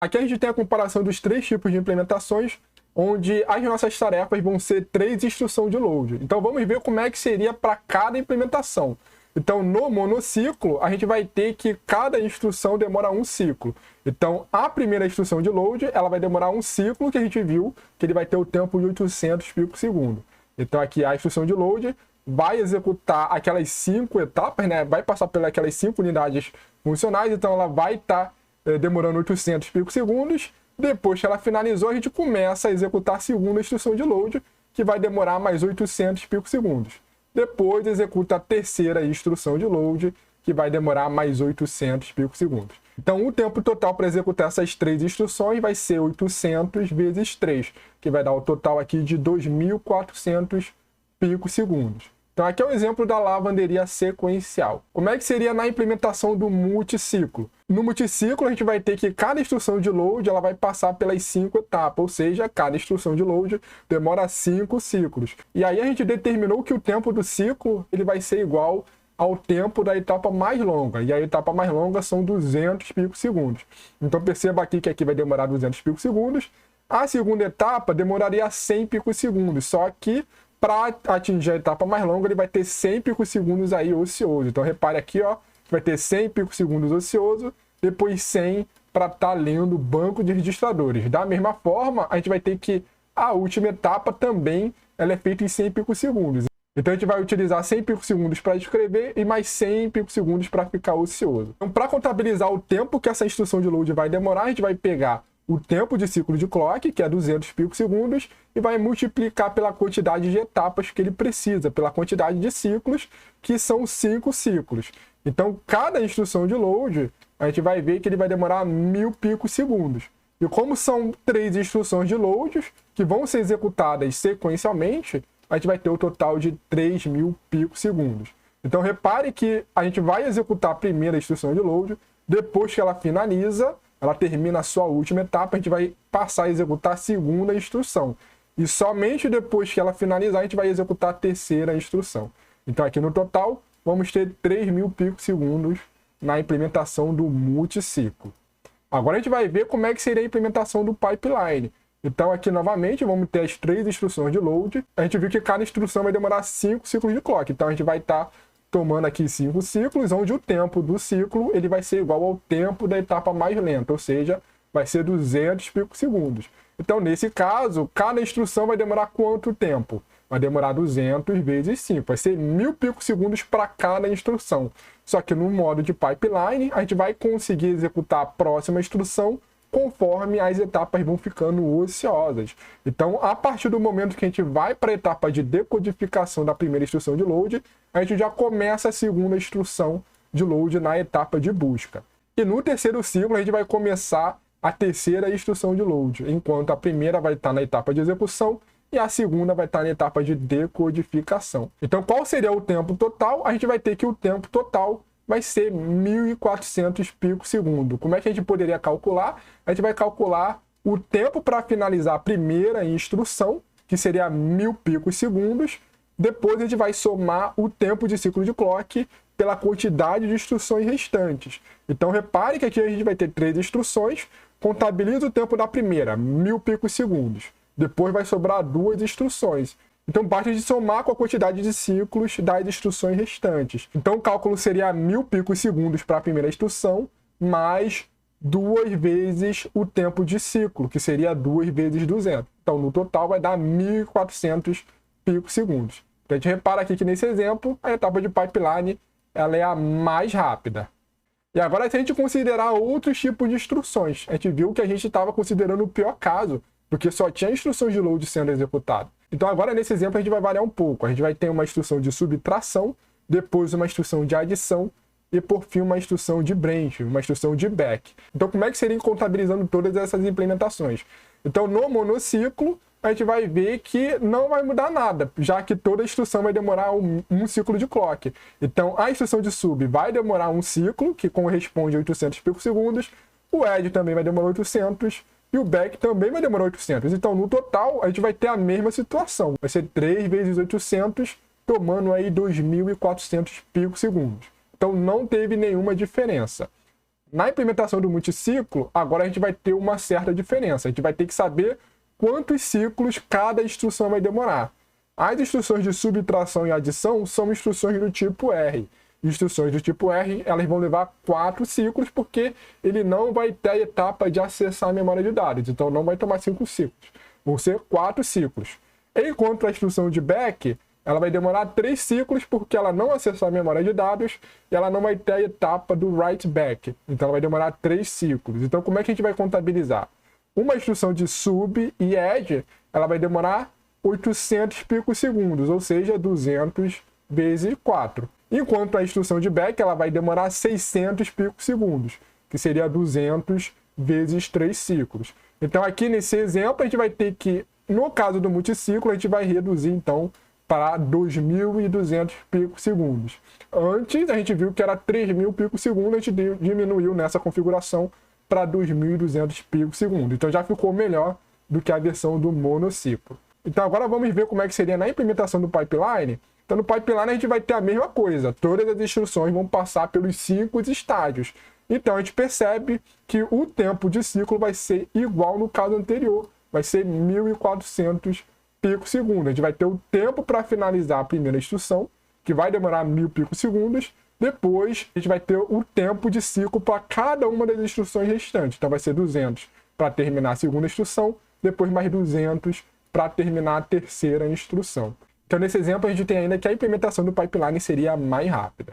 Aqui a gente tem a comparação dos três tipos de implementações, onde as nossas tarefas vão ser 3 instruções de load. Então vamos ver como é que seria para cada implementação. Então no monociclo, a gente vai ter que cada instrução demora um ciclo. Então a primeira instrução de load, ela vai demorar um ciclo, que a gente viu que ele vai ter o tempo de 800 picosegundos. Então aqui a instrução de load vai executar aquelas 5 etapas, né? Vai passar pelas 5 unidades funcionais, então ela vai estar demorando 800 picosegundos. Depois que ela finalizou, a gente começa a executar a segunda instrução de load, que vai demorar mais 800 picosegundos. Depois executa a terceira instrução de load, que vai demorar mais 800 picosegundos. Então o tempo total para executar essas 3 instruções vai ser 800 vezes 3, que vai dar o total aqui de 2.400 picosegundos. Então aqui é um exemplo da lavanderia sequencial. Como é que seria na implementação do multiciclo? No multiciclo, a gente vai ter que cada instrução de load ela vai passar pelas 5 etapas, ou seja, cada instrução de load demora 5 ciclos. E aí a gente determinou que o tempo do ciclo ele vai ser igual ao tempo da etapa mais longa. E a etapa mais longa são 200 picosegundos. Então perceba aqui que aqui vai demorar 200 picosegundos. A segunda etapa demoraria 100 picosegundos, só que para atingir a etapa mais longa, ele vai ter 100 picosegundos aí ocioso. Então, repare aqui, ó, vai ter 100 picosegundos ocioso, depois 100 para estar lendo o banco de registradores. Da mesma forma, a gente vai ter que a última etapa também ela é feita em 100 picosegundos. Então, a gente vai utilizar 100 picosegundos para escrever e mais 100 picosegundos para ficar ocioso. Então, para contabilizar o tempo que essa instrução de load vai demorar, a gente vai pegar o tempo de ciclo de clock, que é 200 picosegundos, e vai multiplicar pela quantidade de etapas que ele precisa, pela quantidade de ciclos, que são 5 ciclos. Então, cada instrução de load, a gente vai ver que ele vai demorar 1000 picosegundos. E como são 3 instruções de load, que vão ser executadas sequencialmente, a gente vai ter o total de 3000 picosegundos. Então, repare que a gente vai executar a primeira instrução de load, depois que ela finaliza, ela termina a sua última etapa, a gente vai passar a executar a segunda instrução. E somente depois que ela finalizar, a gente vai executar a terceira instrução. Então, aqui no total, vamos ter 3000 picosegundos na implementação do multiciclo. Agora a gente vai ver como é que seria a implementação do pipeline. Então, aqui novamente, vamos ter as 3 instruções de load. A gente viu que cada instrução vai demorar 5 ciclos de clock. Então, a gente vai estar tomando aqui 5 ciclos, onde o tempo do ciclo ele vai ser igual ao tempo da etapa mais lenta, ou seja, vai ser 200 picosegundos. Então, nesse caso, cada instrução vai demorar quanto tempo? Vai demorar 200 vezes 5, vai ser 1000 picosegundos para cada instrução. Só que no modo de pipeline, a gente vai conseguir executar a próxima instrução conforme as etapas vão ficando ociosas. Então, a partir do momento que a gente vai para a etapa de decodificação da primeira instrução de load, a gente já começa a segunda instrução de load na etapa de busca. E no terceiro ciclo, a gente vai começar a terceira instrução de load, enquanto a primeira vai estar na etapa de execução e a segunda vai estar na etapa de decodificação. Então, qual seria o tempo total? A gente vai ter que o tempo total vai ser 1400 picosegundos. Como é que a gente poderia calcular? A gente vai calcular o tempo para finalizar a primeira instrução, que seria 1000 picosegundos. Depois a gente vai somar o tempo de ciclo de clock pela quantidade de instruções restantes. Então repare que aqui a gente vai ter 3 instruções, contabiliza o tempo da primeira, 1000 picosegundos. Depois vai sobrar 2 instruções. Então basta de somar com a quantidade de ciclos das instruções restantes. Então o cálculo seria 1000 picosegundos para a primeira instrução, mais 2 vezes o tempo de ciclo, que seria 2 vezes 200. Então no total vai dar 1400 picosegundos. Então, a gente repara aqui que nesse exemplo, a etapa de pipeline ela é a mais rápida. E agora, se a gente considerar outros tipos de instruções, a gente viu que a gente estava considerando o pior caso, porque só tinha instruções de load sendo executadas. Então, agora, nesse exemplo, a gente vai variar um pouco. A gente vai ter uma instrução de subtração, depois uma instrução de adição e, por fim, uma instrução de branch, uma instrução de back. Então, como é que seria contabilizando todas essas implementações? Então, no monociclo, a gente vai ver que não vai mudar nada, já que toda instrução vai demorar um ciclo de clock. Então, a instrução de sub vai demorar um ciclo, que corresponde a 800 picosegundos, o add também vai demorar 800, e o back também vai demorar 800. Então, no total, a gente vai ter a mesma situação. Vai ser 3 vezes 800, tomando aí 2.400 picosegundos. Então, não teve nenhuma diferença. Na implementação do multiciclo, agora a gente vai ter uma certa diferença. A gente vai ter que saber quantos ciclos cada instrução vai demorar. As instruções de subtração e adição são instruções do tipo R. Instruções do tipo R, elas vão levar 4 ciclos, porque ele não vai ter a etapa de acessar a memória de dados. Então, não vai tomar 5 ciclos. Vão ser 4 ciclos. Enquanto a instrução de back, ela vai demorar 3 ciclos, porque ela não acessar a memória de dados e ela não vai ter a etapa do write back. Então, ela vai demorar 3 ciclos. Então, como é que a gente vai contabilizar? Uma instrução de sub e add, ela vai demorar 800 picosegundos, ou seja, 200 vezes 4. Enquanto a instrução de back, ela vai demorar 600 picosegundos, que seria 200 vezes 3 ciclos. Então, aqui nesse exemplo, a gente vai ter que, no caso do multiciclo, a gente vai reduzir, então, para 2.200 picosegundos. Antes, a gente viu que era 3.000 picosegundos, a gente diminuiu nessa configuração para 2.200 picosegundos. Então, já ficou melhor do que a versão do monociclo. Então, agora vamos ver como é que seria na implementação do pipeline. Então, no pipeline, a gente vai ter a mesma coisa. Todas as instruções vão passar pelos 5 estágios. Então, a gente percebe que o tempo de ciclo vai ser igual no caso anterior. Vai ser 1.400 picosegundos. A gente vai ter o tempo para finalizar a primeira instrução, que vai demorar 1.000 picosegundos. Depois, a gente vai ter o tempo de ciclo para cada uma das instruções restantes. Então, vai ser 200 para terminar a segunda instrução, depois mais 200 para terminar a terceira instrução. Então, nesse exemplo, a gente tem ainda que a implementação do pipeline seria mais rápida.